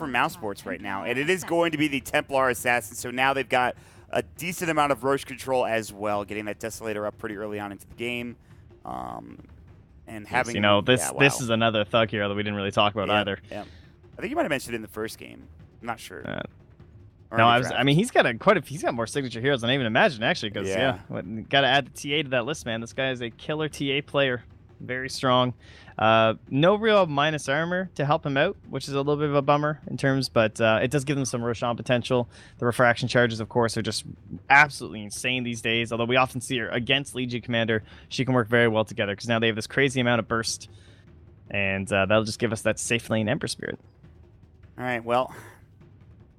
from MouseSports right now, and it is going to be the Templar Assassin. So now they've got a decent amount of Roche control as well, getting that Desolator up pretty early on into the game. And having, you know, this is another thug hero that we didn't really talk about either. Yeah, I think you might have mentioned it in the first game. I'm not sure. No, I mean, he's got he's got more signature heroes than I even imagined, actually. Because got to add the TA to that list, man. This guy is a killer TA player, very strong. No real minus armor to help him out, which is a little bit of a bummer in terms, but it does give them some Roshan potential. The refraction charges, of course, are just absolutely insane these days. Although we often see her against Legion Commander, she can work very well together because now they have this crazy amount of burst, and that'll just give us that safe lane Ember Spirit. All right, well.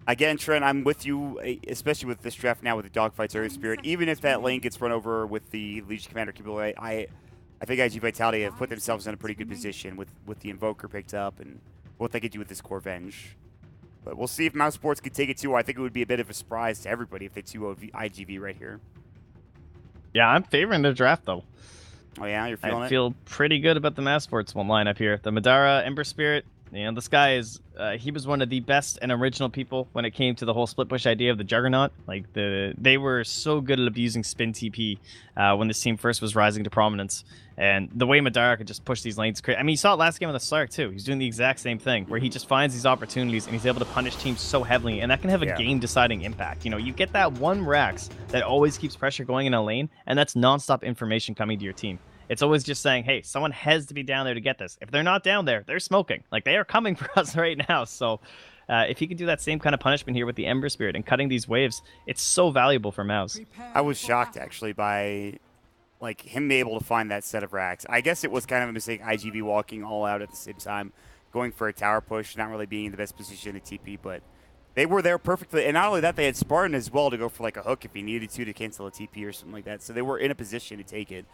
Again, Trent, I'm with you, especially with this draft now with the Dogfights Earth Spirit. Even if that lane gets run over with the Legion Commander capability, I think IG Vitality have put themselves in a pretty good position with the Invoker picked up and what they could do with this Core Venge. But we'll see if MouseSports could take it too. I think it would be a bit of a surprise to everybody if they 2-0 IGV right here. Yeah, I'm favoring their draft, though. Oh, yeah? You're feeling it? I feel pretty good about the MouseSports one lineup here. The Madara, Ember Spirit. You know, this guy is, he was one of the best and original people when it came to the whole split push idea of the Juggernaut. Like, they were so good at abusing spin TP when this team first was rising to prominence. And the way Madara could just push these lanes, I mean, you saw it last game with the Slark, too. He's doing the exact same thing, where he just finds these opportunities and he's able to punish teams so heavily, and that can have a game-deciding impact. You know, you get that one Rax that always keeps pressure going in a lane, and that's nonstop information coming to your team. It's always just saying, hey, someone has to be down there to get this. If they're not down there, they're smoking. Like, they are coming for us right now. So if he could do that same kind of punishment here with the Ember Spirit and cutting these waves, it's so valuable for Mouse. I was shocked, actually, by like him being able to find that set of racks. I guess it was kind of a mistake, IGV walking all out at the same time, going for a tower push, not really being in the best position to TP, but they were there perfectly. And not only that, they had Spartan as well to go for like a hook if he needed to cancel a TP or something like that. So they were in a position to take it.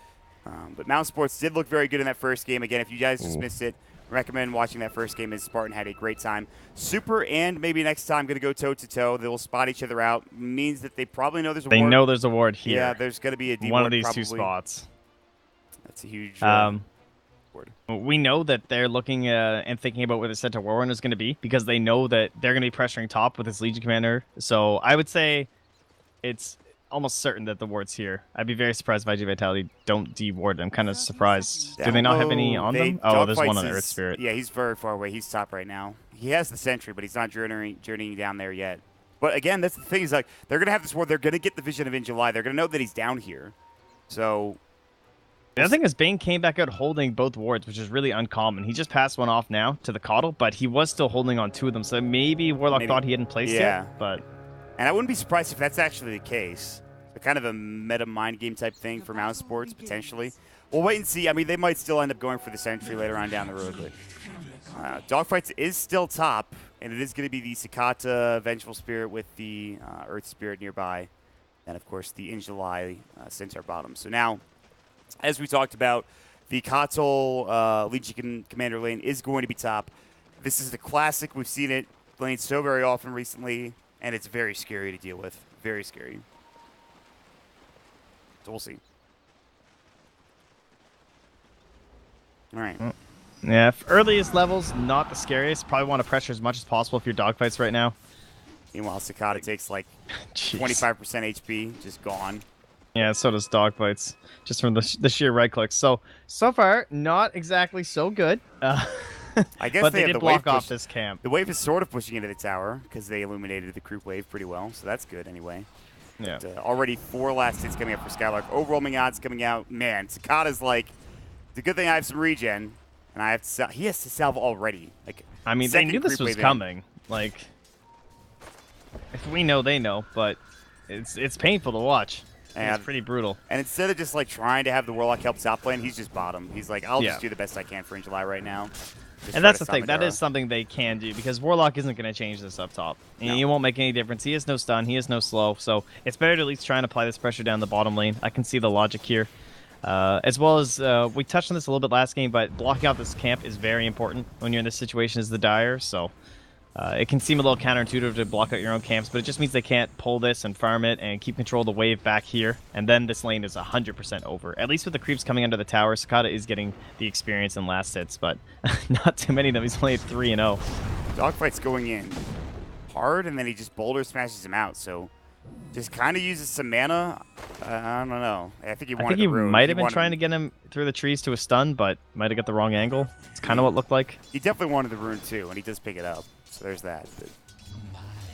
But MouseSports did look very good in that first game. Again, if you guys just missed it, recommend watching that first game as Spartan had a great time. Super and maybe next time going to go toe-to-toe. They'll spot each other out. Means that they probably know there's a ward. They know there's a ward here. Yeah, there's going to be a D one of these probably. two spots. That's a huge ward. We know that they're looking and thinking about where the center Warrunner is going to be because they know that they're going to be pressuring top with this Legion Commander. So I would say it's almost certain that the ward's here. I'd be very surprised if IG Vitality don't de-ward. I'm kind of surprised. Do they not have any on them? Oh, there's one on the Earth Spirit. Yeah, he's very far away. He's top right now. He has the sentry, but he's not journeying down there yet. But again, that's the thing. Is like they're going to have this ward. They're going to get the vision of in July. They're going to know that he's down here. So the other thing is Bane came back out holding both wards, which is really uncommon. He just passed one off now to the Coddle, but he was still holding on two of them. So maybe Warlock thought he hadn't placed it. But and I wouldn't be surprised if that's actually the case. So kind of a meta mind game type thing for MouseSports, potentially. We'll wait and see. I mean, they might still end up going for the sentry later on down the road. But Dogfights is still top, and it is going to be the Sakata Vengeful Spirit with the Earth Spirit nearby. And, of course, the In July Centaur bottom. So now, as we talked about, the Kotal Legion Commander lane is going to be top. This is the classic. We've seen it played so very often recently, and it's very scary to deal with. Very scary. So we'll see. All right. Yeah, earliest levels, not the scariest. Probably want to pressure as much as possible if you're Dogfights right now. Meanwhile, Sakata takes like 25% HP, just gone. Yeah, so does Dogfights, just from the sheer right clicks. So far, not exactly so good. I guess but they did block off this camp. The wave is sort of pushing into the tower because they illuminated the creep wave pretty well, so that's good anyway. Yeah. But, already 4 last hits coming up for Skylark. Overwhelming odds coming out. Man, Sakata's like, it's a good thing I have some regen, and I have to he has to salve already. Like, I mean, they knew this was coming. Like, if we know, they know, but it's painful to watch. And it's pretty brutal. And instead of just like trying to have the Warlock help top lane, he's just bottom. He's like, I'll just do the best I can for In July right now. And that's the thing. That is something they can do because Warlock isn't going to change this up top. No. He won't make any difference. He has no stun. He has no slow. So it's better to at least try and apply this pressure down the bottom lane. I can see the logic here. As well as we touched on this a little bit last game, but blocking out this camp is very important when you're in this situation as the Dire. So it can seem a little counterintuitive to block out your own camps, but it just means they can't pull this and farm it and keep control of the wave back here. And then this lane is 100% over. At least with the creeps coming under the tower, Sakata is getting the experience in last hits, but not too many of them. He's only 3-0. Dogfight's going in hard, and then he just boulder smashes him out. So just kind of uses some mana. I don't know. I think he wanted the rune. Might have been trying to get him through the trees to a stun, but might have got the wrong angle. It's kind of what it looked like. He definitely wanted the rune too, and he does pick it up. So there's that. But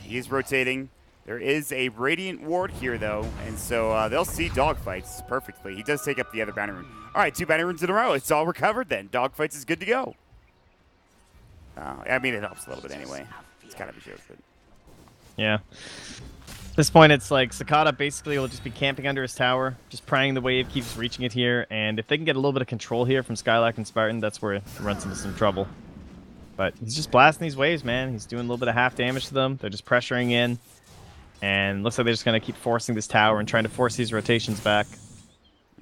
he is rotating. There is a Radiant Ward here, though, and so they'll see Dogfights perfectly. He does take up the other bounty rune. All right, 2 bounty runes in a row. It's all recovered then. Dogfights is good to go. I mean, it helps a little bit anyway. It's kind of a joke, but... Yeah. At this point, it's like Cicada basically will just be camping under his tower, just praying the wave keeps reaching it here, and if they can get a little bit of control here from Skylark and Spartan, that's where it runs into some trouble. But he's just blasting these waves, man. He's doing a little bit of half damage to them. They're just pressuring in. And looks like they're just going to keep forcing this tower and trying to force these rotations back.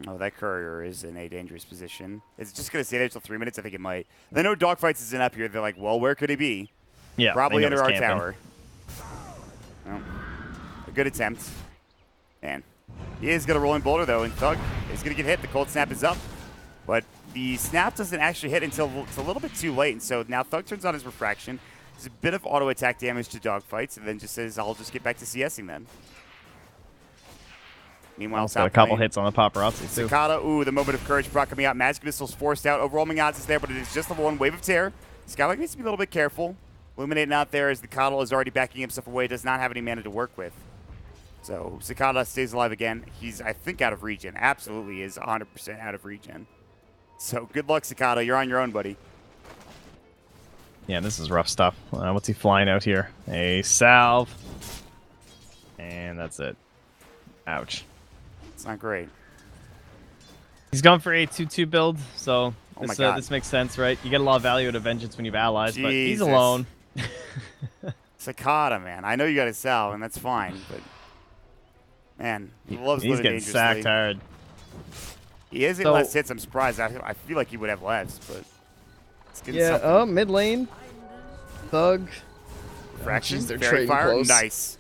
Oh, that courier is in a dangerous position. Is it just going to stay there until 3 minutes? I think it might. They know Dogfights isn't up here. They're like, well, where could he be? Yeah, probably under our tower. Well, a good attempt. Man. He is going to roll in boulder, though, and Thug is going to get hit. The cold snap is up. But the snap doesn't actually hit until it's a little bit too late. And so now Thug turns on his refraction. There's a bit of auto attack damage to Dogfights, and then just says, I'll just get back to CSing then. Meanwhile, got a couple hits on the paparazzi, too. Cicada, ooh, the moment of courage brought coming out. Magic Missile's forced out. Overwhelming odds is there, but it is just level 1 Wave of Terror. Skylark needs to be a little bit careful. Illuminating out there as the Coddle is already backing himself away. Does not have any mana to work with. So Cicada stays alive again. He's, I think, out of regen. Absolutely is 100% out of regen. So good luck, Cicada. You're on your own, buddy. Yeah, this is rough stuff. What's he flying out here? A salve. And that's it. Ouch. It's not great. He's going for a 2-2 build, so this makes sense, right? You get a lot of value out of Vengeance when you have allies, Jesus. but he's alone. Cicada, man. I know you got a salve, and that's fine, but... Man, he loves He's living getting dangerously. sacked hard. He is getting less hits. I'm surprised. I feel like he would have less, but... Yeah, mid lane. Thug. Fraction, they're Fairy trading Fire, close. nice.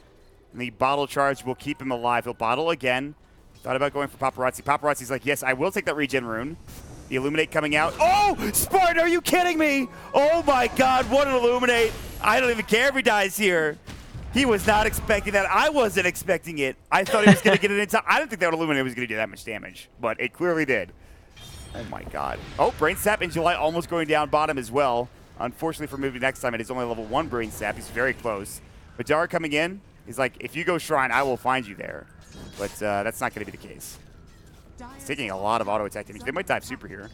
And the bottle charge will keep him alive. He'll bottle again. Thought about going for Paparazzi. Paparazzi's like, yes, I will take that regen rune. The Illuminate coming out. Oh, Spartan, are you kidding me? Oh my God, what an Illuminate. I don't even care if he dies here. He was not expecting that. I wasn't expecting it. I thought he was going to get it in time. I didn't think that Illuminate was going to do that much damage, but it clearly did. Oh my God. Oh, Brain Sap in July almost going down bottom as well. Unfortunately for moving next time, it is only level 1 Brain Sap. He's very close. But Dara coming in, he's like, if you go Shrine, I will find you there. But that's not going to be the case. He's taking a lot of auto attack damage. They might dive super here.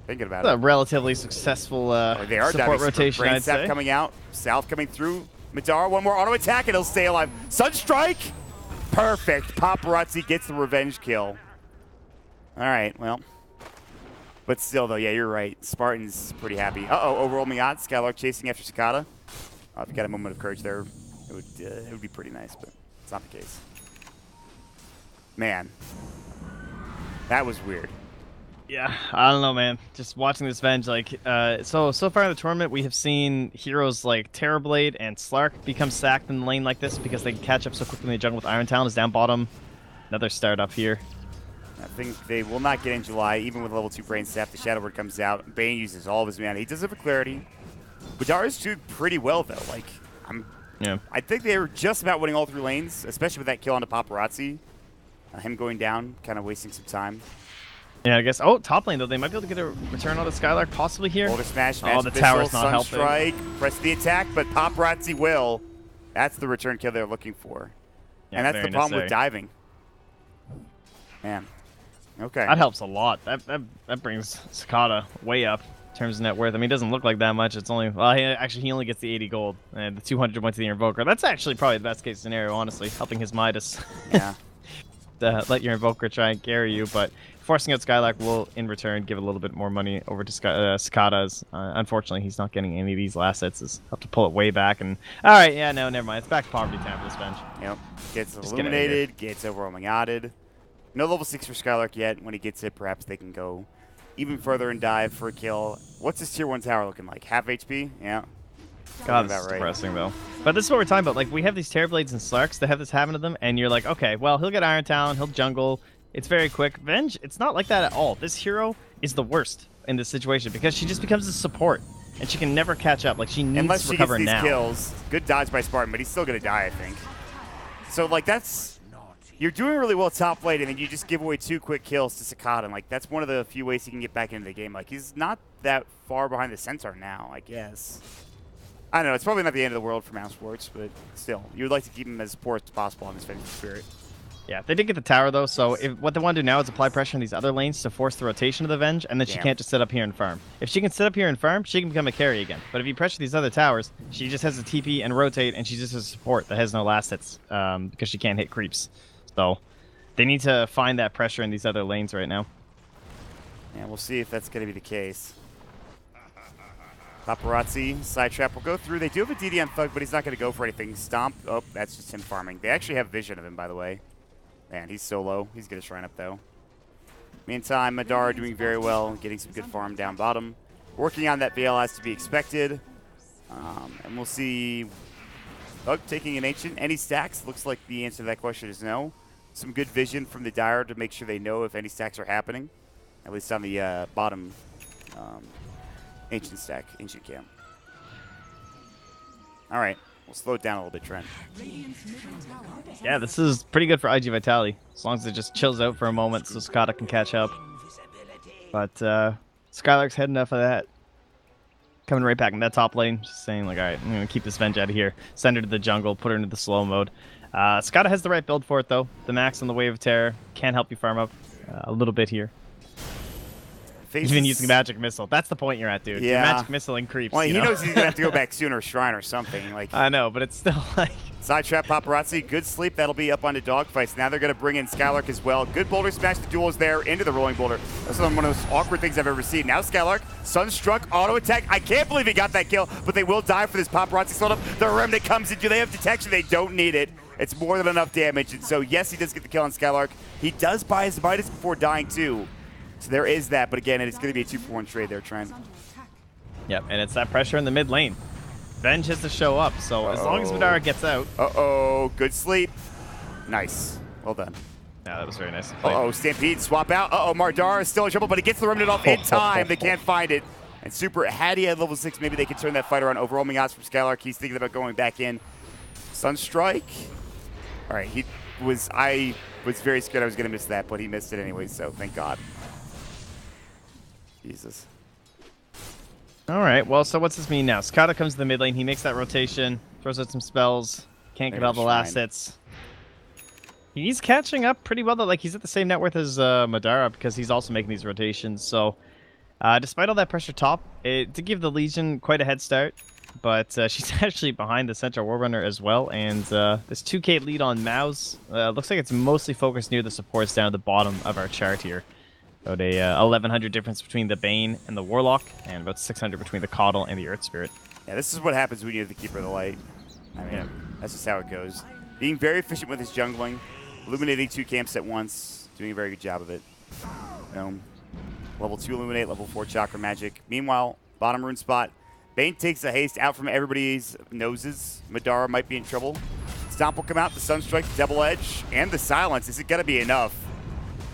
Thinking about it. A relatively successful they are support rotation, Brain I'd Sap say. coming out. South coming through. Madara, one more auto attack, and he'll stay alive. Sunstrike! Perfect. Paparazzi gets the revenge kill. All right, well. But still, though, yeah, you're right. Spartan's pretty happy. Uh-oh, overwhelming odds. Skylark chasing after Cicada. If you got a moment of courage there, it would be pretty nice, but it's not the case. Man. That was weird. Yeah, I don't know, man. Just watching this Venge, like, so far in the tournament, we have seen heroes like Terrorblade and Slark become sacked in the lane like this because they can catch up so quickly in the jungle with Iron Talon is down bottom. Another start up here. I think they will not get in July, even with level 2 Brain Sap. The Shadow Word comes out. Bane uses all of his mana. He does have a clarity. Badara's doing pretty well, though. Like, I think they were just about winning all 3 lanes, especially with that kill on the Paparazzi. Him going down, kind of wasting some time. Yeah, I guess. Oh, top lane, though. They might be able to get a return on the Skylark possibly here. Boulder Smash, oh, the tower's not helping. Sunstrike, press the attack, but Paparazzi will. That's the return kill they're looking for. Yeah, and that's the problem with diving. Man. Okay. That helps a lot. That brings Cicada way up in terms of net worth. I mean, it doesn't look like that much. It's only, well, he only gets the 80 gold and the 200 went to the Invoker. That's actually probably the best case scenario, honestly, helping his Midas. Yeah. To let your Invoker try and carry you, but forcing out Skylark will, in return, give a little bit more money over to Cicada's. Unfortunately, he's not getting any of these last hits. He'll have to pull it way back. And all right, yeah, no, never mind. It's back to poverty time for this bench. Yep. Gets illuminated, gets overwhelming odded. No level 6 for Skylark yet. When he gets it, perhaps they can go even further and dive for a kill. What's his tier 1 tower looking like? Half HP? Yeah. God, this is depressing, though. But this is what we're talking about. Like, we have these Terrorblades and Slarks that have this happen to them, and you're like, okay, well, he'll get Iron Talon, he'll jungle. It's very quick. Venge, it's not like that at all. This hero is the worst in this situation because she just becomes a support. and she can never catch up. Like, she needs Unless to she recover gets these now. kills. Good dodge by Spartan, but he's still going to die, I think. So, like, that's... You're doing really well top lane, and then you just give away 2 quick kills to Sakata. And, like, that's one of the few ways he can get back into the game. Like, he's not that far behind the Centaur now, I guess. I don't know. It's probably not the end of the world for MouseSports, but still. You would like to keep him as poor as possible on his Vengeful Spirit. Yeah, they did get the tower, though, so what they want to do now is apply pressure on these other lanes to force the rotation of the Venge, and then she can't just sit up here and farm. If she can sit up here and farm, she can become a carry again. But if you pressure these other towers, she just has to TP and rotate, and she just has support that has no last hits because she can't hit creeps. So they need to find that pressure in these other lanes right now. Yeah, we'll see if that's going to be the case. Paparazzi, side trap will go through. They do have a DD on Thug, but he's not going to go for anything. Stomp. Oh, that's just him farming. They actually have vision of him, by the way. Man, he's so low. He's going to shrine up, though. Meantime, Madara doing very well, getting some good farm down bottom. Working on that Veil as to be expected. And we'll see Thug taking an Ancient. Any stacks? Looks like the answer to that question is no. Some good vision from the Dire to make sure they know if any stacks are happening. At least on the bottom Ancient stack, Ancient camp. All right, we'll slow it down a little bit, Trent. Yeah, this is pretty good for IG Vitality, as long as it just chills out for a moment so Sakata can catch up. But Skylark's had enough of that. Coming right back in that top lane, just saying, like, all right, I'm going to keep this Venge out of here. Send her to the jungle, put her into the slow mode. Sakata has the right build for it, though. The max on the Wave of Terror can help you farm up a little bit here. Even using Magic Missile. That's the point you're at, dude. Yeah. Your Magic Missile and creeps. Well, he know? knows he's going to have to go back sooner, Shrine or something. Like I know, but it's still like... Side trap Paparazzi, good sleep. That'll be up onto Dogfights. Now they're going to bring in Skylark as well. Good boulder smash. The duel is there into the rolling boulder. That's one of the most awkward things I've ever seen. Now Skylark, Sunstruck, auto attack. I can't believe he got that kill, but they will die for this Paparazzi slowed up. The Remnant comes in. Do they have detection? They don't need it. It's more than enough damage. And so, yes, he does get the kill on Skylark. He does buy his Midas before dying, too. So there is that, but again, it's going to be a 2-for-1 trade there, Trent. Yep, and it's that pressure in the mid lane. Venge has to show up, so as long as Madara gets out... Uh-oh, good sleep. Nice. Well done. Yeah, that was very nice. Uh-oh, Stampede, swap out. Uh-oh, Mardara is still in trouble, but he gets the Remnant off in time. They can't find it. And Super, had he had level 6, maybe they could turn that fight around. Overwhelming odds from Skylark. He's thinking about going back in. Sunstrike. All right, I was very scared I was going to miss that, but he missed it anyway, so thank God. Jesus. All right, well, so what's this mean now? Sakata comes to the mid lane. He makes that rotation, throws out some spells. Can't get all the last hits. He's catching up pretty well, though. Like, he's at the same net worth as Madara because he's also making these rotations. So, despite all that pressure top, it did give the Legion quite a head start. But she's actually behind the Centaur Warrunner as well. And this 2k lead on Mouse looks like it's mostly focused near the supports down at the bottom of our chart here. About a 1100 difference between the Bane and the Warlock, and about 600 between the Caudal and the Earth Spirit. Yeah, this is what happens when you have the Keeper of the Light. I mean, that's just how it goes. Being very efficient with his jungling, illuminating 2 camps at once, doing a very good job of it. Level 2 Illuminate, level 4 Chakra Magic. Meanwhile, bottom rune spot, Bane takes a haste out from everybody's noses. Madara might be in trouble. Stomp will come out, the Sunstrike, the Double Edge, and the Silence. Is it going to be enough?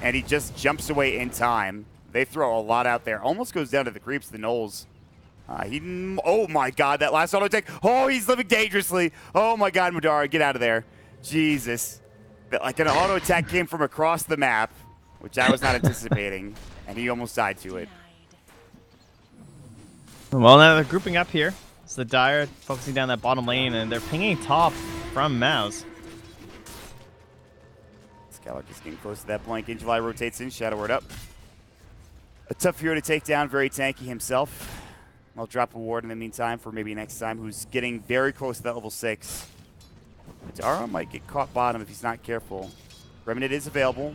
And he just jumps away in time. They throw a lot out there. Almost goes down to the creeps, the Knolls. Oh my God, that last auto attack. Oh, he's living dangerously. Oh my God, Madara, get out of there. Jesus. Like an auto attack came from across the map, which I was not anticipating, and he almost died to it. Well, now they're grouping up here. It's the Dire focusing down that bottom lane, and they're pinging top from Mouse. Skylark is getting close to that blank. In July rotates in, Shadow Word up. A tough hero to take down, very tanky himself. I'll drop a ward in the meantime for maybe next time, who's getting very close to that level 6. Madara might get caught bottom if he's not careful. Remnant is available.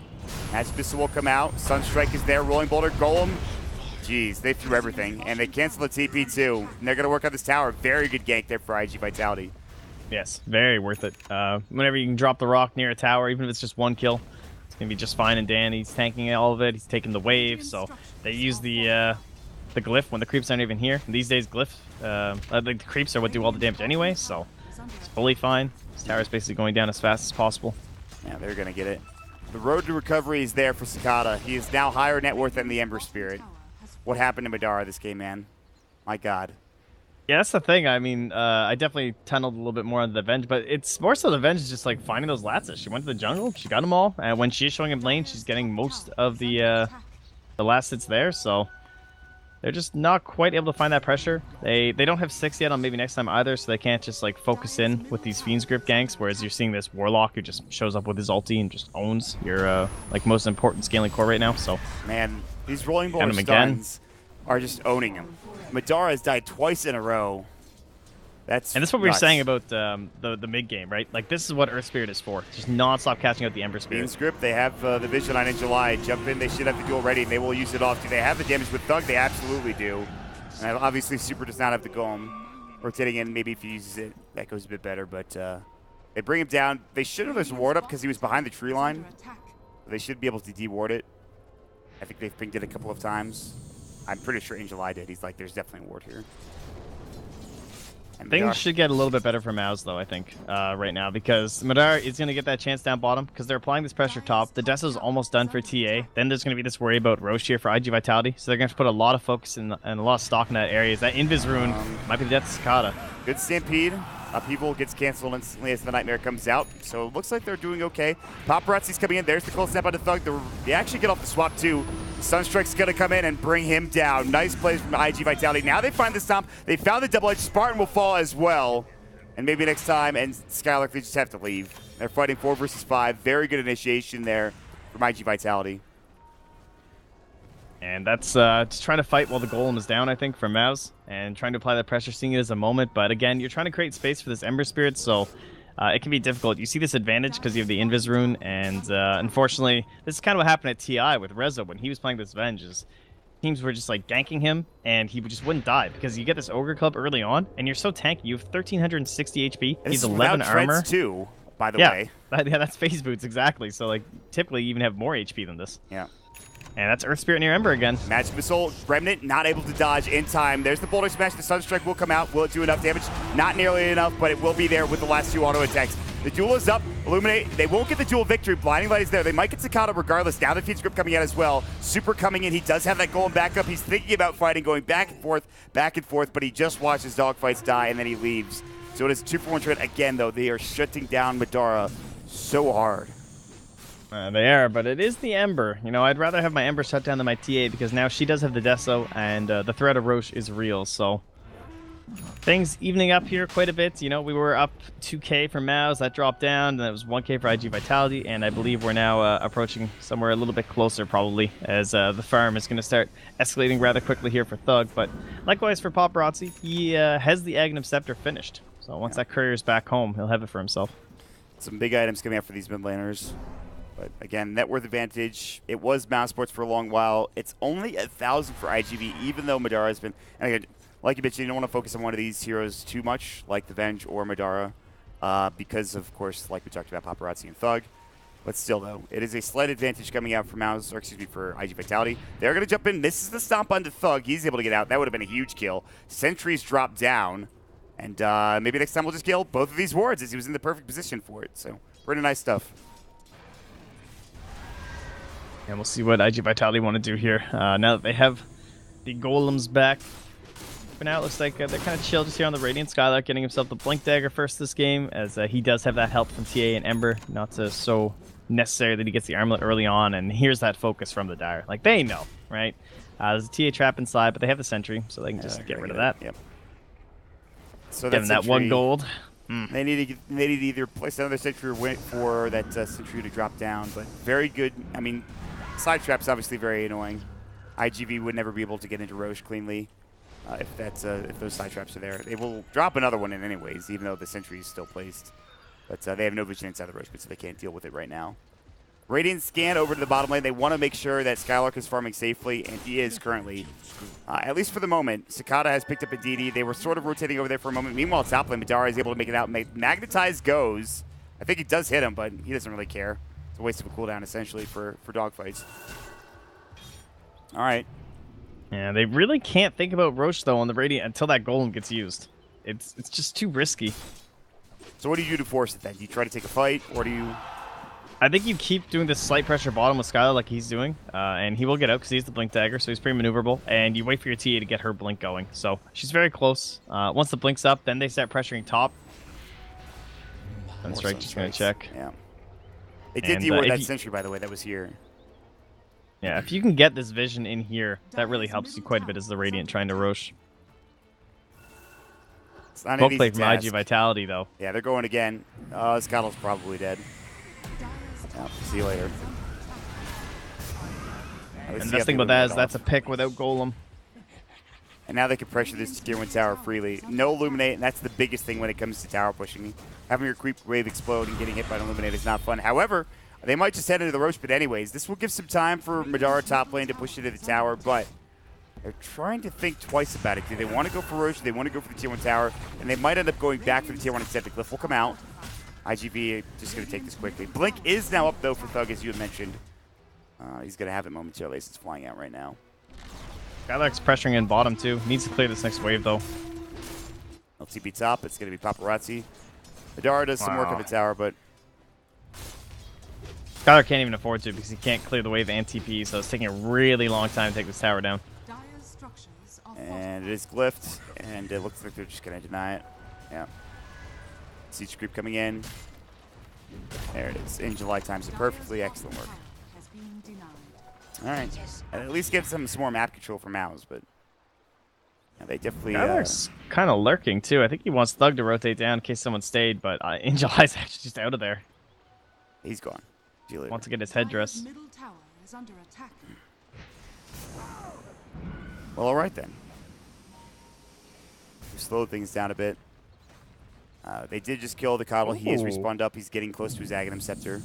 Magic Missile will come out. Sunstrike is there. Rolling Boulder. Golem. Jeez, they threw everything. And they cancel the TP too. And they're going to work on this tower. Very good gank there for IG Vitality. Yes, very worth it. Whenever you can drop the rock near a tower, even if it's just 1 kill, it's going to be just fine. And Dan, he's tanking all of it. He's taking the wave. So they use the glyph when the creeps aren't even here. And these days, the creeps are what do all the damage anyway. So it's fully fine. This tower is basically going down as fast as possible. Yeah, they're going to get it. The road to recovery is there for Sakata. He is now higher net worth than the Ember Spirit. What happened to Madara this game, man? My God. Yeah, that's the thing. I mean, I definitely tunneled a little bit more on the Venge, but it's more so the Venge is just like finding those Latzes. She went to the jungle, she got them all, and when she's showing him lane, she's getting most of the last hits there. So they're just not quite able to find that pressure. They don't have 6 yet on maybe next time either, so they can't just like focus in with these Fiend's Grip ganks. Whereas you're seeing this Warlock who just shows up with his ulti and just owns your like most important scaling core right now. So man, these rolling ball stuns are just owning him. Madara has died twice in a row. And this is what we were saying about the mid game, right? Like this is what Earth Spirit is for. Just non-stop catching out the Ember Spirit. Fiend's Grip, they have the Vision Line in July. Jump in, they should have the duel ready, and they will use it off. Do they have the damage with Thug? They absolutely do. And obviously, Super does not have the Golem rotating in. Maybe if he uses it, that goes a bit better. But they bring him down. They should have his ward up because he was behind the tree line. They should be able to de-ward it. I think they've pinged it a couple of times. I'm pretty sure Angel Eye did. He's like, there's definitely a ward here. Things should get a little bit better for Mouse, though, I think, right now, because Madara is going to get that chance down bottom, because they're applying this pressure top. The Deso's almost done for TA. Then there's going to be this worry about Roche here for IG Vitality, so they're going to have to put a lot of focus and a lot of stock in that area. That Invis Rune might be the death of Cicada. Good Stampede. Upheaval gets canceled instantly as the Nightmare comes out, so it looks like they're doing okay. Paparazzi's coming in. There's the cold snap onto Thug. They actually get off the swap, too. Sunstrike's going to come in and bring him down. Nice plays from IG Vitality. Now they find the stomp. They found the double edge. Spartan will fall as well. And maybe next time, and Skylark, they just have to leave. They're fighting 4 versus 5. Very good initiation there from IG Vitality. And that's just trying to fight while the Golem is down, I think, for Mouse, and trying to apply that pressure, seeing it as a moment. But again, you're trying to create space for this Ember Spirit, so it can be difficult. You see this advantage because you have the Invis Rune, and unfortunately, this is kind of what happened at TI with Rezo when he was playing this Venge. Teams were just like ganking him, and he just wouldn't die because you get this Ogre Club early on, and you're so tanky. You have 1,360 HP. He's 11 armor. Too, by the way. Yeah, that's phase boots, exactly. So like typically you even have more HP than this. Yeah. And that's Earth Spirit near Ember again. Magic Missile, Remnant not able to dodge in time. There's the Boulder Smash. The Sunstrike will come out. Will it do enough damage? Not nearly enough, but it will be there with the last 2 auto attacks. The duel is up. Illuminate. They won't get the duel victory. Blinding Light is there. They might get Cicada regardless. Now the Fiend's Grip coming out as well. Super coming in. He does have that Golem back up. He's thinking about fighting, going back and forth, but he just watches dogfights die, and then he leaves. So it is a 2-for-1 trade. Again, though, they are shutting down Madara so hard. They are, but it is the Ember. You know, I'd rather have my Ember shut down than my TA because now she does have the Deso, and the threat of Roche is real. So things evening up here quite a bit. You know, we were up 2K for Mouse. That dropped down, and that was 1K for IG Vitality, and I believe we're now approaching somewhere a little bit closer probably as the farm is going to start escalating rather quickly here for Thug. But likewise for Paparazzi, he has the Aghanim Scepter finished. So once that courier's back home, he'll have it for himself. Some big items coming out for these mid laners. But again, net worth advantage. It was MouseSports for a long while. It's only 1,000 for IGV, even though Madara has been. And again, like you mentioned, you don't want to focus on one of these heroes too much, like the Venge or Madara, because of course, like we talked about, Paparazzi and Thug. But still, though, it is a slight advantage coming out for for IG Vitality. They're going to jump in. This is the stomp onto Thug. He's able to get out. That would have been a huge kill. Sentries drop down. And maybe next time we'll just kill both of these wards as he was in the perfect position for it. So, pretty nice stuff. And we'll see what IG Vitality want to do here. Now that they have the Golems back. For now, it looks like they're kind of chill just here on the Radiant. Skylark getting himself the Blink Dagger first this game, as he does have that help from TA and Ember. Not so necessary that he gets the Armlet early on, and here's that focus from the Dire. Like, they know, right? There's a TA trap inside, but they have the Sentry, so they can just get rid of that. Yep. So give them that 1 gold. They need to either place another Sentry or wait for that Sentry to drop down, but very good. I mean, side trap's obviously very annoying. IGV would never be able to get into Roche cleanly if those side traps are there. They will drop another one in anyways, even though the Sentry is still placed. But they have no vision inside the Roche pit, so they can't deal with it right now. Radiant scan over to the bottom lane. They want to make sure that Skylark is farming safely, and he is currently, at least for the moment. Cicada has picked up a DD. They were sort of rotating over there for a moment. Meanwhile, top lane, Madara is able to make it out. Magnetize goes. I think it does hit him, but he doesn't really care. It's a waste of a cooldown, essentially, for dogfights. All right. Yeah, they really can't think about Roche, though, on the Radiant until that Golem gets used. It's just too risky. So what do you do to force it, then? Do you try to take a fight, or do you... I think you keep doing this slight pressure bottom with Skylar like he's doing, and he will get out because he's the blink dagger, so he's pretty maneuverable. And you wait for your TA to get her blink going. So she's very close. Once the blink's up, then they start pressuring top. And Strike just going to check. Yeah. They did deward that sentry, by the way, that was here. Yeah, if you can get this vision in here, that really helps you quite a bit as the Radiant trying to Rosh. It's not Well an played easy from task. IG Vitality, though. Yeah, they're going again. Scottle's probably dead. Yeah, see you later. And the best thing about that is that's a pick without Golem. And now they can pressure this tier 1 tower freely. No Illuminate, and that's the biggest thing when it comes to tower pushing. Having your creep wave explode and getting hit by an Illuminate is not fun. However, they might just head into the Rosh pit anyways. This will give some time for Madara top lane to push into the tower, but they're trying to think twice about it. Do they want to go for Rosh? Do they want to go for the tier 1 tower? And they might end up going back for the tier 1 instead. The Glyph will come out. IGV just going to take this quickly. Blink is now up, though, for Thug, as you had mentioned. He's going to have it momentarily as it's flying out right now. Skylark's pressuring in bottom, too. Needs to clear this next wave, though. LTP top. It's going to be Paparazzi. Madara does some work on the tower, but Skylar can't even afford to because he can't clear the wave and TP, so it's taking a really long time to take this tower down. And it is glyphed, and it looks like they're just going to deny it. Yeah. Siege creep coming in. There it is. In July times it perfectly. Excellent work. All right. And at least get some more map control for Mouse, but yeah, they definitely. Skylark's kind of lurking, too. I think he wants Thug to rotate down in case someone stayed, but in July's actually just out of there. He's gone. Wants to get his headdress. Well, all right then. We slowed things down a bit. They did just kill the Coddle. He is respawned up. He's getting close to his Aghanim Scepter.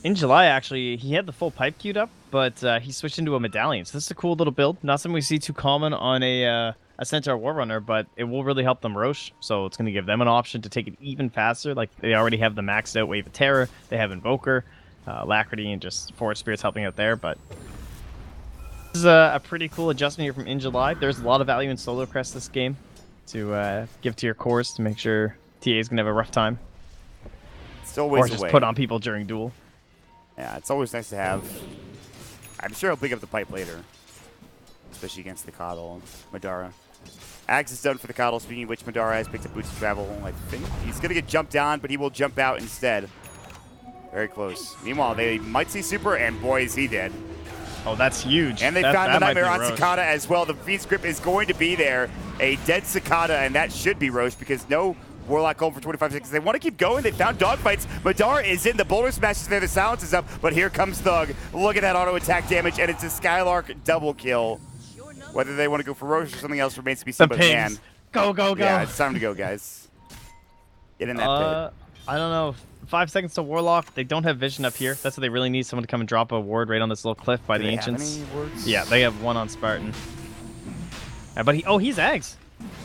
In July, actually, he had the full pipe queued up, but he switched into a medallion. So this is a cool little build. Not something we see too common on a Centaur Warrunner, but it will really help them Rosh. So it's going to give them an option to take it even faster. Like, they already have the maxed out Wave of Terror. They have Invoker, Alacrity, and just Forest Spirits helping out there. But this is a pretty cool adjustment here from In July. There's a lot of value in Solo Crest this game to give to your cores to make sure TA is going to have a rough time. It's always or just put on people during duel. Yeah, it's always nice to have. I'm sure he'll pick up the pipe later, especially against the Coddle and Madara. Axe is done for the Coddle, speaking of which Madara has picked up Boots of Travel. I think he's going to get jumped down, but he will jump out instead. Very close. Meanwhile, they might see Super, and boy, is he dead. Oh, that's huge. And they found the Nightmare on Cicada as well. The Fiend's Grip is going to be there. A dead Cicada, and that should be Roche because no Warlock Golem for 25 seconds. They want to keep going. They found dogfights. Madara is in. The Boulder Smash is there. The silence is up. But here comes Thug. Look at that auto attack damage, and it's a Skylark double kill. Whether they want to go for Roche or something else remains to be seen. But man, go, go, go. Yeah, it's time to go, guys. Get in that pit. I don't know. 5 seconds to Warlock. They don't have vision up here. That's what they really need. Someone to come and drop a ward right on this little cliff by the Ancients. Have any wards? Yeah, they have one on Spartan. But he's Ags.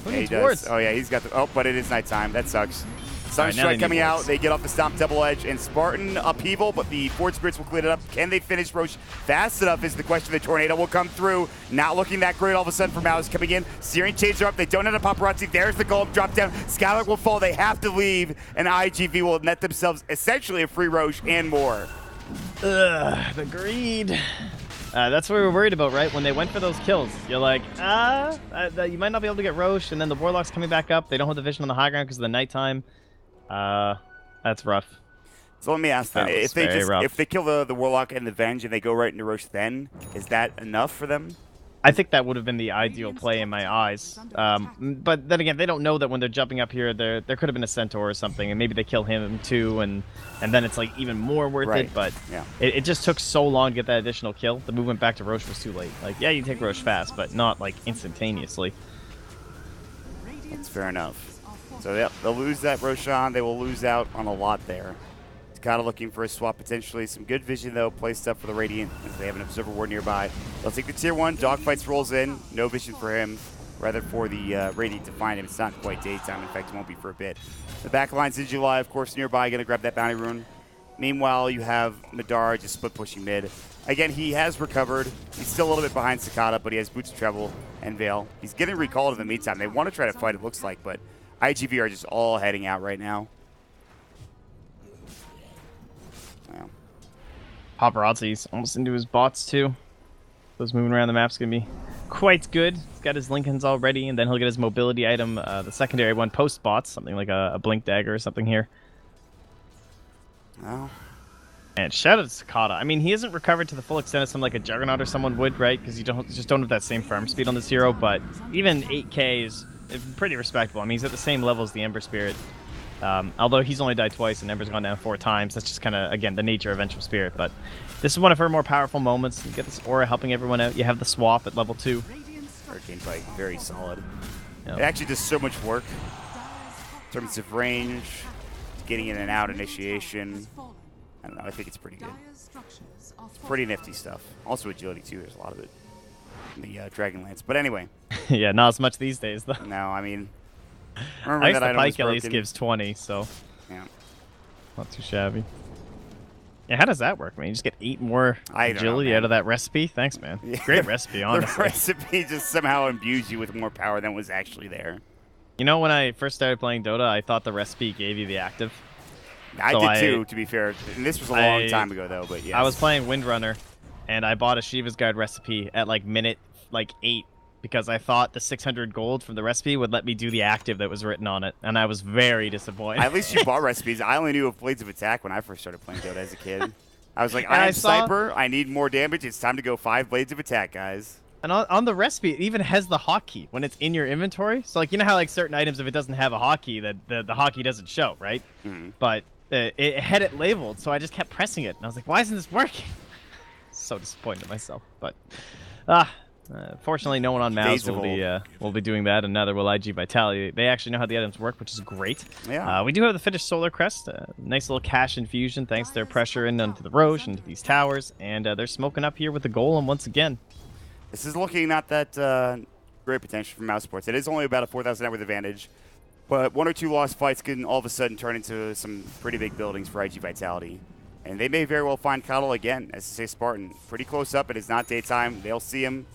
Who Yeah, needs he does. wards? Oh, yeah, he's got the... Oh, but it is nighttime. That sucks. Sunstrike right, coming out. wards. They get off the Stomp Double Edge. And Spartan upheaval, but the Ford Spirits will clean it up. Can they finish Roche fast enough is the question. The Tornado will come through. Not looking that great all of a sudden for Mouse coming in. Searing Chains are up. They don't have a Paparazzi. There's the Golem drop down. Skylark will fall. They have to leave. And IGV will net themselves essentially a free Roche and more. Ugh, the greed. That's what we were worried about, right? When they went for those kills, you're like, you might not be able to get Roche, and then the Warlock's coming back up. They don't have the vision on the high ground because of the nighttime. That's rough. So let me ask then, if they kill the Warlock and the Venge and they go right into Roche then, is that enough for them? I think that would have been the ideal play in my eyes. But then again, they don't know that when they're jumping up here, there could have been a Centaur or something, and maybe they kill him too, and then it's like even more worth it. But yeah. it just took so long to get that additional kill. The movement back to Roche was too late. Like, yeah, you take Roche fast, but not like instantaneously. That's fair enough. So they'll lose that Roshan. They will lose out on a lot there. Kind of looking for a swap potentially. Some good vision though placed up for the Radiant as they have an Observer Ward nearby. They'll take the tier 1. Dogfights rolls in. No vision for him. Rather for the Radiant to find him. It's not quite daytime. In fact, it won't be for a bit. The back line's in July, of course, nearby. Going to grab that Bounty Rune. Meanwhile, you have Madara just split pushing mid. Again, he has recovered. He's still a little bit behind Cicada, but he has Boots of Travel and Veil. He's getting recalled in the meantime. They want to try to fight, it looks like, but IGV are just all heading out right now. paparazzi's almost into his bots too. Those moving around the map's gonna be quite good. He's got his Lincolns already, and then he'll get his mobility item, the secondary one post bots, something like a blink dagger or something here. Oh. And shout out to Sakata. I mean, he hasn't recovered to the full extent of something like a Juggernaut or someone would, right? Because you just don't have that same farm speed on this hero. But even 8K is pretty respectable. I mean, he's at the same level as the Ember Spirit. Although he's only died twice and Ember's gone down 4 times. That's just kind of, again, the nature of Vengeful Spirit. But this is one of her more powerful moments. You get this aura helping everyone out. You have the swap at level 2. Hurricane Bite, very solid. Yep. It actually does so much work in terms of range, getting in and out, initiation. I don't know, I think it's pretty good. It's pretty nifty stuff. Also agility too, there's a lot of it in the Dragonlance. But anyway. Yeah, not as much these days though. No, I mean, remember that item Pike at least gives 20, so yeah, not too shabby. Yeah, how does that work, man? You just get 8 more agility know, out of that recipe? Thanks, man. Yeah. Great recipe, honestly. The recipe just somehow imbues you with more power than was actually there. You know, when I first started playing Dota, I thought the recipe gave you the active. I did too, to be fair. And this was a long time ago, though. But yeah, I was playing Windrunner, and I bought a Shiva's Guard recipe at like minute 8 because I thought the 600 gold from the recipe would let me do the active that was written on it, and I was very disappointed. At least you bought recipes. I only knew of Blades of Attack when I first started playing Dota as a kid. I was like, I am Sniper. I need more damage. It's time to go 5 Blades of Attack, guys. And on the recipe, it even has the hotkey when it's in your inventory. So like, you know how like certain items, if it doesn't have a hotkey, that the hotkey doesn't show, right? Mm-hmm. But it had it labeled, so I just kept pressing it, and I was like, why isn't this working? So disappointed in myself. But fortunately, no one on Mouse will be doing that, and neither will IG Vitality. They actually know how the items work, which is great. Yeah. We do have the finished Solar Crest, nice little cash infusion thanks to their pressure into the Roche, into these towers, and they're smoking up here with the Golem once again. This is looking not that great potential for MouseSports. It is only about a 4,000 net worth advantage, but 1 or 2 lost fights can all of a sudden turn into some pretty big buildings for IG Vitality. And they may very well find Coddle again, as to say Spartan. Pretty close up. It is not daytime. They'll see him.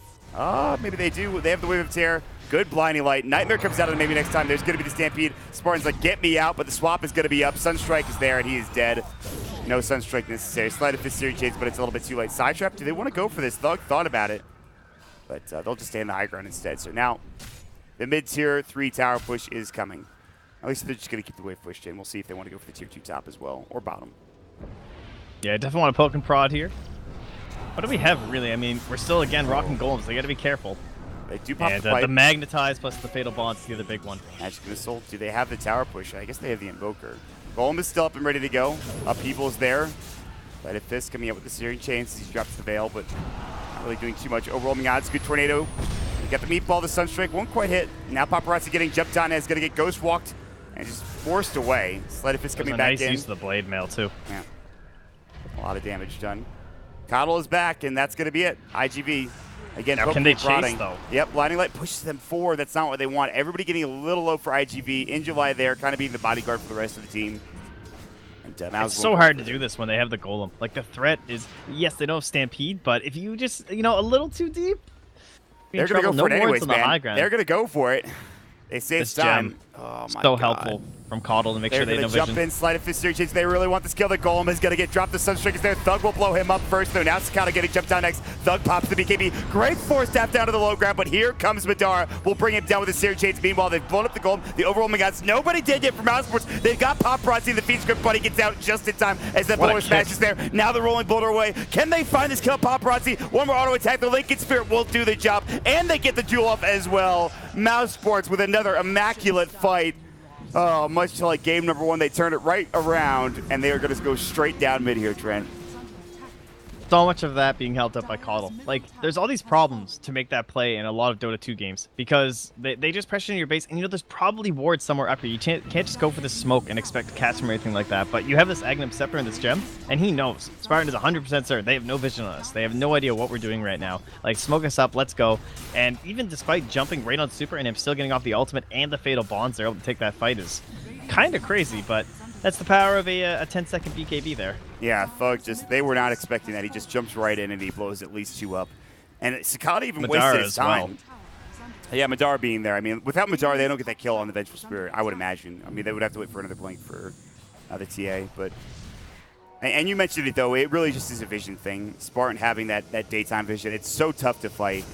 Maybe they do. They have the Wave of Terror. Good blinding light. Nightmare comes out of it maybe next time. There's going to be the Stampede. Spartan's like, get me out, but the swap is going to be up. Sunstrike is there, and he is dead. No Sunstrike necessary. Sleight of Fist Series Chains, but it's a little bit too late. Sidetrap, do they want to go for this? Thug thought about it, but they'll just stay in the high ground instead. So now, the mid-tier 3 tower push is coming. At least they're just going to keep the wave pushed in. We'll see if they want to go for the tier 2 top as well, or bottom. Yeah, definitely want to poke and prod here. What do we have, really? I mean, we're still, again, rocking golems. They got to be careful. They do pop and the pipe. The Magnetize plus the Fatal Bond's the other big one. Magic Missile. Do they have the tower push? I guess they have the Invoker. Golem is still up and ready to go. Upheaval is there. Light of Fist coming out with the Searing Chains. He drops the Veil, but not really doing too much. Overwhelming odds. Good Tornado. You got the Meatball, the Sunstrike. Won't quite hit. Now Paparazzi getting jumped on. Is going to get Ghost Walked and just forced away. Sleight of Fist coming back nice in. Use of the Blade Mail, too. Yeah. A lot of damage done. Coddle is back, and that's going to be it. IGV. Again, now can they chase, though? Yep, Blinding Light pushes them forward. That's not what they want. Everybody getting a little low for IGV. In July there, kind of being the bodyguard for the rest of the team. And, it's so hard to do this when they have the Golem. Like, the threat is, yes, they don't have Stampede, but if you just, you know, a little too deep, they're going to go for it anyways, man. The they're going to go for it. They save time. Gem. Oh, my so God. helpful from Coddle to make sure they know vision. Jump in, Sleight of Fist Series Chains. They really want this kill. The Golem is going to get dropped. The Sunstrike is there. Thug will blow him up first, though. Now Sakata getting jumped down next. Thug pops the BKB. Great force tap down to the low ground, but here comes Madara. We'll bring him down with the Series Chains. Meanwhile, they've blown up the Golem. The overwhelming odds. Nobody did yet from MouseSports. They've got Paparazzi. The feed script buddy gets out just in time as that Boulder Smash is there. Now the Rolling Boulder away. Can they find this kill? Paparazzi. One more auto attack. The Lincoln Spirit will do the job, and they get the duel off as well. MouseSports with another immaculate fight. Oh, much like game number 1, they turn it right around, and they are going to go straight down mid here, Trent. So much of that being held up by Coddle. Like, there's all these problems to make that play in a lot of Dota 2 games because they just pressure in your base, and you know there's probably wards somewhere up here. You can't just go for the smoke and expect to catch him or anything like that. But you have this Agnum Scepter and this gem, and he knows. Spartan is 100% certain. They have no vision on us. They have no idea what we're doing right now. Like, smoke us up, let's go. And even despite jumping right on Super and him still getting off the ultimate and the Fatal Bonds, they're able to take that fight is kind of crazy, but that's the power of a 10-second BKB there. Yeah, Thug they were not expecting that. He just jumps right in and he blows at least 2 up. And Sakata even wasted his time. Well. Yeah, Madara being there. I mean, without Madara, they don't get that kill on the Vengeful Spirit, I would imagine. I mean, they would have to wait for another blink for the TA, but And you mentioned it, though. It really just is a vision thing. Spartan having that daytime vision. It's so tough to fight.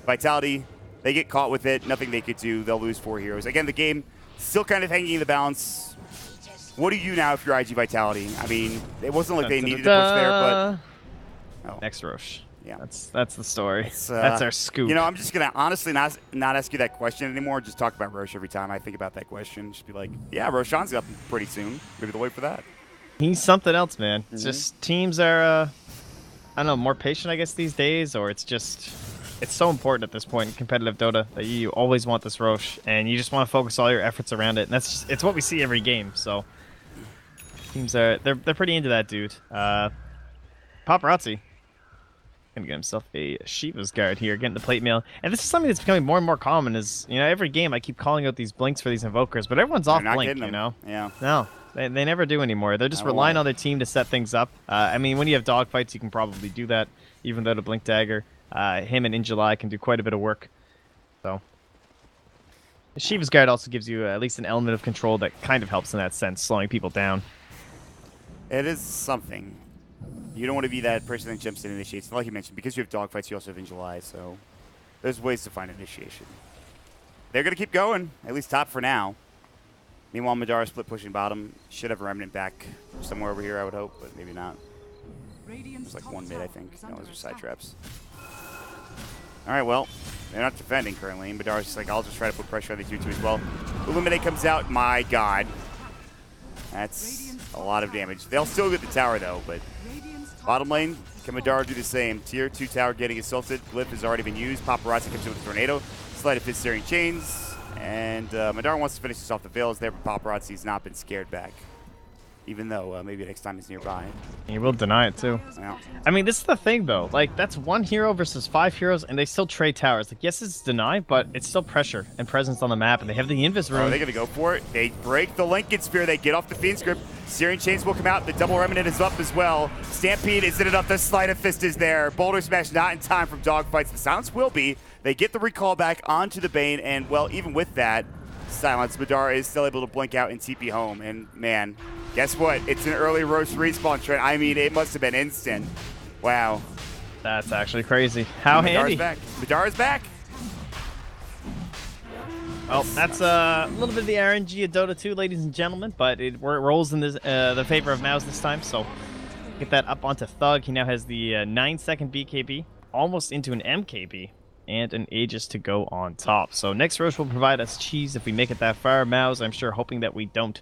Vitality, they get caught with it. Nothing they could do. They'll lose 4 heroes. Again, the game still kind of hanging in the balance. What do you now if you're IG Vitality? I mean, it wasn't like they needed to push there, but... Oh. Next Roche. Yeah. That's the story. That's our scoop. You know, I'm just going to honestly not ask you that question anymore. Just talk about Roche every time I think about that question. Just be like, yeah, Roshan's up pretty soon. Maybe they'll wait for that. He's something else, man. It's just teams are, I don't know, more patient, I guess, these days, or it's just, it's so important at this point in competitive Dota that you always want this Roche, and you just want to focus all your efforts around it, and that's just, it's what we see every game, so teams are, they're pretty into that dude. Paparazzi gonna get himself a Shiva's guard here, getting the plate mail, and this is something that's becoming more and more common. Is, you know, every game I keep calling out these blinks for these invokers, but everyone's off blink, you know. Yeah. No, they never do anymore. They're just relying on their team to set things up. I mean, when you have dogfights, you can probably do that, even though the blink dagger, him and In July can do quite a bit of work. So Shiva's guard also gives you at least an element of control that kind of helps in that sense, slowing people down. It is something. You don't want to be that person that jumps in and initiates. Like you mentioned, because you have dogfights, you also have In July, so there's ways to find initiation. They're going to keep going, at least top for now. Meanwhile, Madara split pushing bottom. Should have a Remnant back somewhere over here, I would hope, but maybe not. There's like one mid, I think. No, those are side traps. All right, well, they're not defending currently. Madara's just like, I'll just try to put pressure on these 2-2 as well. Illuminate comes out. My God. That's a lot of damage. They'll still get the tower, though, but bottom lane, can Madara do the same? Tier 2 tower getting assaulted. Glyph has already been used. Paparazzi comes in with a tornado. Sleight of Fist Searing Chains. And Madara wants to finish this off. The Veil is there, but Paparazzi's not been scared back. Even though maybe next time he's nearby. He will deny it, too. Yeah. I mean, this is the thing, though. Like, that's 1 hero versus 5 heroes, and they still trade towers. Like, yes, it's deny, but it's still pressure and presence on the map, and they have the Invis rune. Are they going to go for it? They break the Lincoln Sphere. They get off the Fiend Script. Searing Chains will come out. The double Remnant is up as well. Stampede isn't enough. The Sleight of Fist is there. Boulder Smash not in time from Dogfights. The Silence will be. They get the recall back onto the Bane, and, well, even with that silence, Madara is still able to blink out and TP home. And, man, guess what? It's an early roast respawn trend. I mean, it must have been instant. Wow. That's actually crazy. How handy. Back. Madara's back. Well, that's a little bit of the RNG of Dota 2, ladies and gentlemen, but it rolls in this, the favor of Mouse this time, so get that up onto Thug. He now has the 9-second BKB, almost into an MKB, and an Aegis to go on top. So next Roche will provide us cheese if we make it that far. Mouse, I'm sure, hoping that we don't.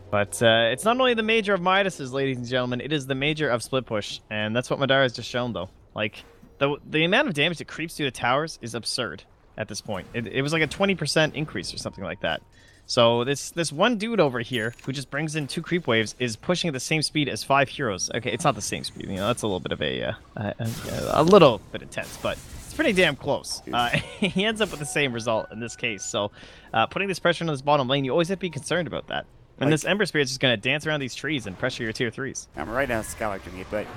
But it's not only the major of Midas's, ladies and gentlemen, it is the major of split push, and that's what Madara has just shown, though. Like, the amount of damage that creeps through the towers is absurd at this point. It was like a 20% increase or something like that. So this one dude over here who just brings in 2 creep waves is pushing at the same speed as 5 heroes. Okay, it's not the same speed, you know, that's a little bit of a little bit intense, but it's pretty damn close. He ends up with the same result in this case. So putting this pressure on this bottom lane, you always have to be concerned about that. And this Ember Spirit's just going to dance around these trees and pressure your tier 3s. I'm right now Skylark doing it, but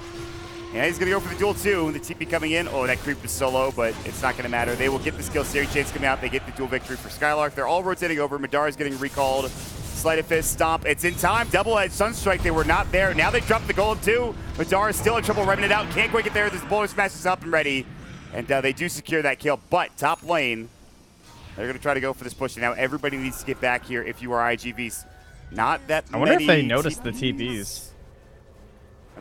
yeah, he's going to go for the duel too. The TP coming in. Oh, that creep is solo, but it's not going to matter. They will get the skill. Searing Chains coming out. They get the duel victory for Skylark. They're all rotating over. Madara's getting recalled. Sleight of Fist, Stomp. It's in time. Double-edged Sunstrike. They were not there. Now they dropped the Golem too. Madara's still in trouble. Remnant out. Can't quite get there. This Boulder Smash is up and ready. And they do secure that kill. But top lane, they're going to try to go for this push. And now everybody needs to get back here if you are IGVs. Not that many. I wonder if they noticed the TPs.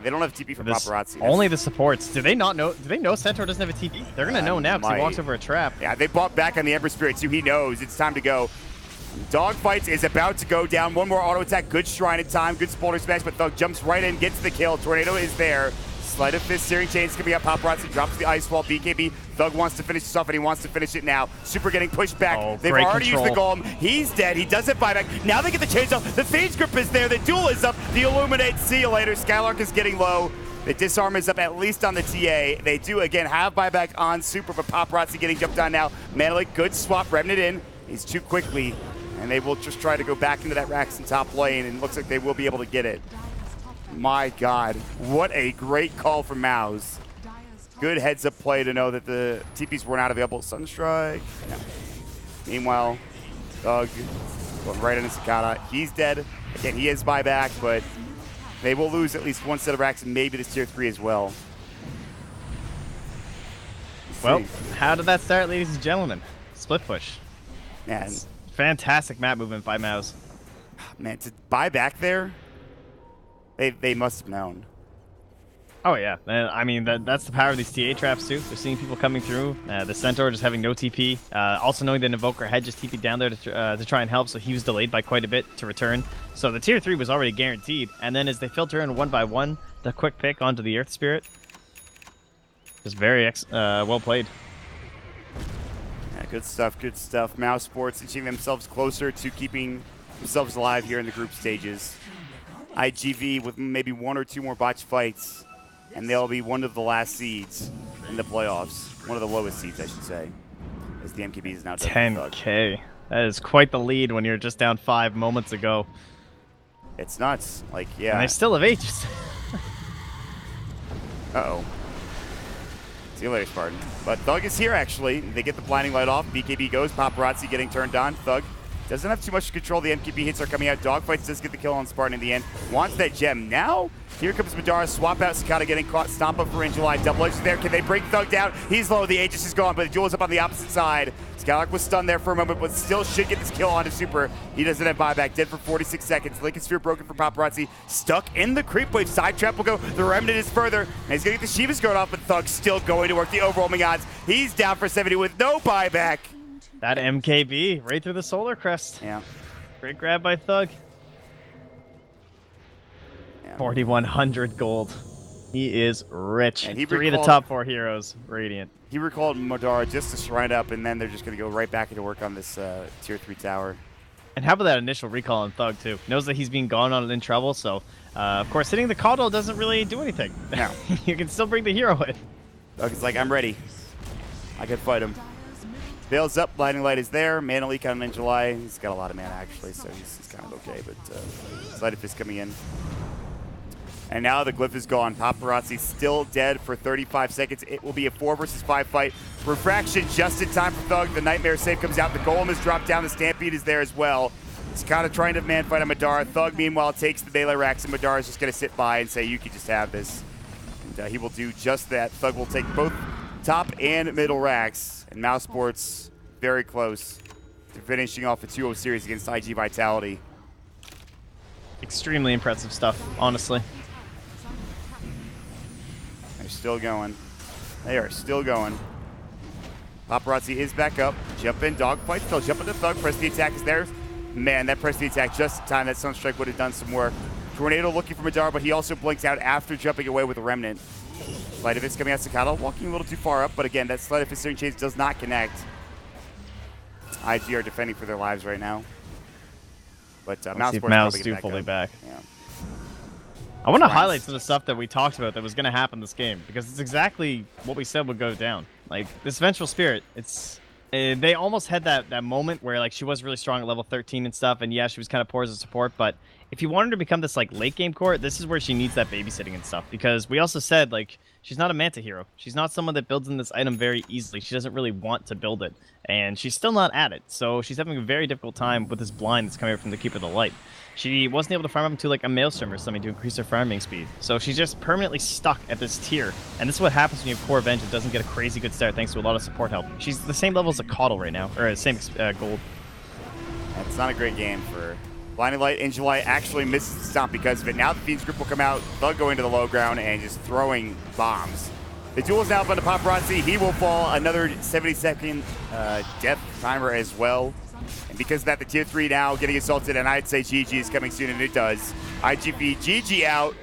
They don't have TP for Paparazzi. Only the supports. Do they not know? Do they know Centaur doesn't have a TP? They're going to know now because he walks over a trap. Yeah, they bought back on the Ember Spirit too. He knows it's time to go. Dogfights is about to go down. One more auto attack. Good Shrine in time. Good Boulder Smash, but Thug jumps right in, gets the kill. Tornado is there. Sleight of Fist, Searing Chains coming up. Paparazzi drops the Ice Wall. BKB. Thug wants to finish this off, and he wants to finish it now. Super getting pushed back. Oh, they've already used the Golem. He's dead. He doesn't buy back. Now they get the change off. The Fiend's Grip is there. The duel is up. The Illuminate. See you later. Skylark is getting low. The Disarm is up at least on the TA. They do, again, have buyback on Super, but Paparazzi getting jumped on now. Menelik, good swap. Remnant in. He's too quickly, and they will just try to go back into that Raxon top lane, and it looks like they will be able to get it. My God, what a great call from Mouse. Good heads-up play to know that the TPs were not available. Sunstrike. No. Meanwhile, Thug going right into Sakata. He's dead. Again, he has buyback, but They will lose at least one set of racks and maybe this tier 3 as well. Well, how did that start, ladies and gentlemen? Split push. Man. Fantastic map movement by Mouse. Man, to buy back there, they must have known. Oh, yeah. I mean, that's the power of these TA traps, too. They're seeing people coming through. The Centaur just having no TP. Also knowing that Invoker had just TP'd down there to try and help, so he was delayed by quite a bit to return. So the tier 3 was already guaranteed. And then as they filter in one by one, the quick pick onto the Earth Spirit. Just very well played. Yeah, good stuff, good stuff. MouseSports inching themselves closer to keeping themselves alive here in the group stages. IGV with maybe 1 or 2 more botch fights, and they'll be one of the last seeds in the playoffs. One of the lowest seeds, I should say, as the MKB is now done. 10K. That is quite the lead when you're just down 5 moments ago. It's nuts. Like, yeah. And they still have ages. Uh-oh. See you later, Spartan. But Thug is here, actually. They get the blinding light off. BKB goes. Paparazzi getting turned on. Thug doesn't have too much control. The MKB hits are coming out. Dogfights does get the kill on Spartan in the end. Wants that gem. Now, here comes Madara. Swap out. Sakata getting caught. Stomp up for Injuly. Double edge there. Can they break Thug down? He's low. The Aegis is gone, but the duel is up on the opposite side. Skylark was stunned there for a moment, but still should get this kill onto Super. He doesn't have buyback. Dead for 46 seconds. Lincoln Sphere broken for Paparazzi. Stuck in the creep wave. Side trap will go. The Remnant is further. And he's going to get the Shiva's going off, but Thug still going to work the overwhelming odds. He's down for 70 with no buyback. That MKB right through the solar crest. Yeah. Great grab by Thug. Yeah. 4,100 gold. He is rich. And he 3 of the top 4 heroes. Radiant. He recalled Madara just to shrine up, and then they're just going to go right back into work on this tier 3 tower. And how about that initial recall on Thug, too? Knows that he's being gone on and in trouble, so, of course, hitting the Caudal doesn't really do anything. No. You can still bring the hero in. Thug is like, I'm ready. I can fight him. Veil's up, Blinding Light is there. Mana Leak on in July. He's got a lot of mana, actually, so he's kind of okay, but Sleight of Fist coming in. And now the Glyph is gone. Paparazzi still dead for 35 seconds. It will be a 4 versus 5 fight. Refraction just in time for Thug. The Nightmare save comes out. The Golem is dropped down. The Stampede is there as well. He's kind of trying to man fight on Madara. Thug, meanwhile, takes the melee racks, and Madara is just going to sit by and say, you can just have this. And he will do just that. Thug will take both top and middle racks. And MouseSports very close to finishing off a 2-0 series against IG Vitality. Extremely impressive stuff, honestly. They're still going. They are still going. Paparazzi is back up. Jump in, dogfight. They'll jump into Thug. Press the attack is there. Man, that press the attack just in time. That Sunstrike would have done some work. Tornado looking for Madara, but he also blinks out after jumping away with a Remnant. Sleight of Fist coming out. Sakata walking a little too far up, but again, that Sleight of Fist chase does not connect. IG are defending for their lives right now. But MouseSports Mouse do fully back. Yeah. I want to highlight some of the stuff that we talked about that was going to happen this game, because it's exactly what we said would go down. Like, this Vengeful Spirit, it's... they almost had that moment where, like, she was really strong at level 13 and stuff, and yeah, she was kind of poor as a support, but if you want her to become this, like, late-game core, this is where she needs that babysitting and stuff, because we also said, like, she's not a Manta hero. She's not someone that builds in this item very easily. She doesn't really want to build it, and she's still not at it, so she's having a very difficult time with this blind that's coming from the Keeper of the Light. She wasn't able to farm up into, like, a Maelstrom or something to increase her farming speed, so she's just permanently stuck at this tier, and this is what happens when you have Core Venge. It doesn't get a crazy good start thanks to a lot of support help. She's the same level as a Caudal right now, or same gold. It's not a great game for Blinding Light. In July actually misses the stomp because of it. Now the Fiend's Grip will come out. Thug going to the low ground and just throwing bombs. The duel is now up on the Paparazzi. He will fall. Another 70-second death timer as well. And because of that, the tier 3 now getting assaulted, and I'd say GG is coming soon, and it does. IGV, GG out.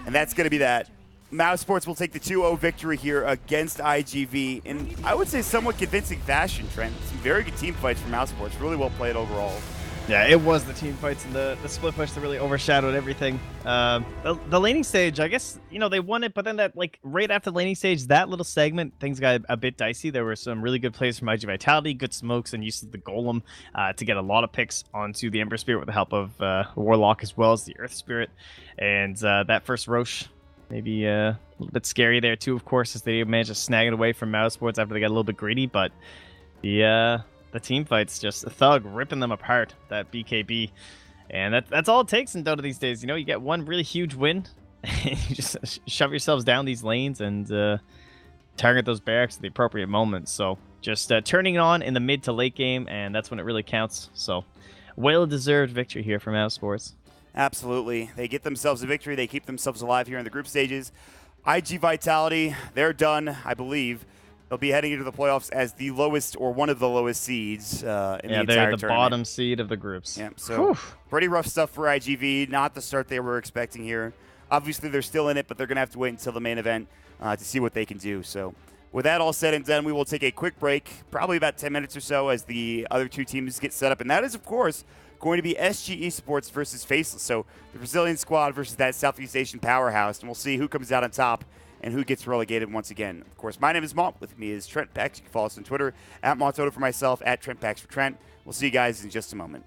And that's going to be that. MouseSports will take the 2-0 victory here against IGV in, I would say, somewhat convincing fashion, Trent. Some very good team fights from MouseSports. Really well played overall. Yeah, it was the team fights and the split push that really overshadowed everything. The laning stage, I guess, you know, they won it, but then that, like, right after the laning stage, that little segment, things got a bit dicey. There were some really good plays from IG Vitality, good smokes, and use of the Golem to get a lot of picks onto the Ember Spirit with the help of Warlock as well as the Earth Spirit. And that first Roche, maybe a little bit scary there too, of course, as they managed to snag it away from MouseSports after they got a little bit greedy, but the team fights, just Thug ripping them apart, that BKB. And that's all it takes in Dota these days. You know, you get one really huge win, and you just shove yourselves down these lanes and target those barracks at the appropriate moments. So just turning it on in the mid to late game, and that's when it really counts. So well-deserved victory here from MouseSports. Absolutely. They get themselves a victory. They keep themselves alive here in the group stages. IG Vitality, they're done, I believe. They'll be heading into the playoffs as the lowest or one of the lowest seeds in the entire tournament. Yeah, they're the bottom seed of the groups. Yeah, so pretty rough stuff for IGV. Not the start they were expecting here. Obviously, they're still in it, but they're going to have to wait until the main event to see what they can do. So with that all said and done, we will take a quick break, probably about 10 minutes or so as the other two teams get set up. And that is, of course, going to be SG Esports versus Faceless. So the Brazilian squad versus that Southeast Asian powerhouse. And we'll see who comes out on top and who gets relegated once again. Of course, my name is Mont. With me is Trent Pax. You can follow us on Twitter, @Montoto for myself, @TrentPax for Trent. We'll see you guys in just a moment.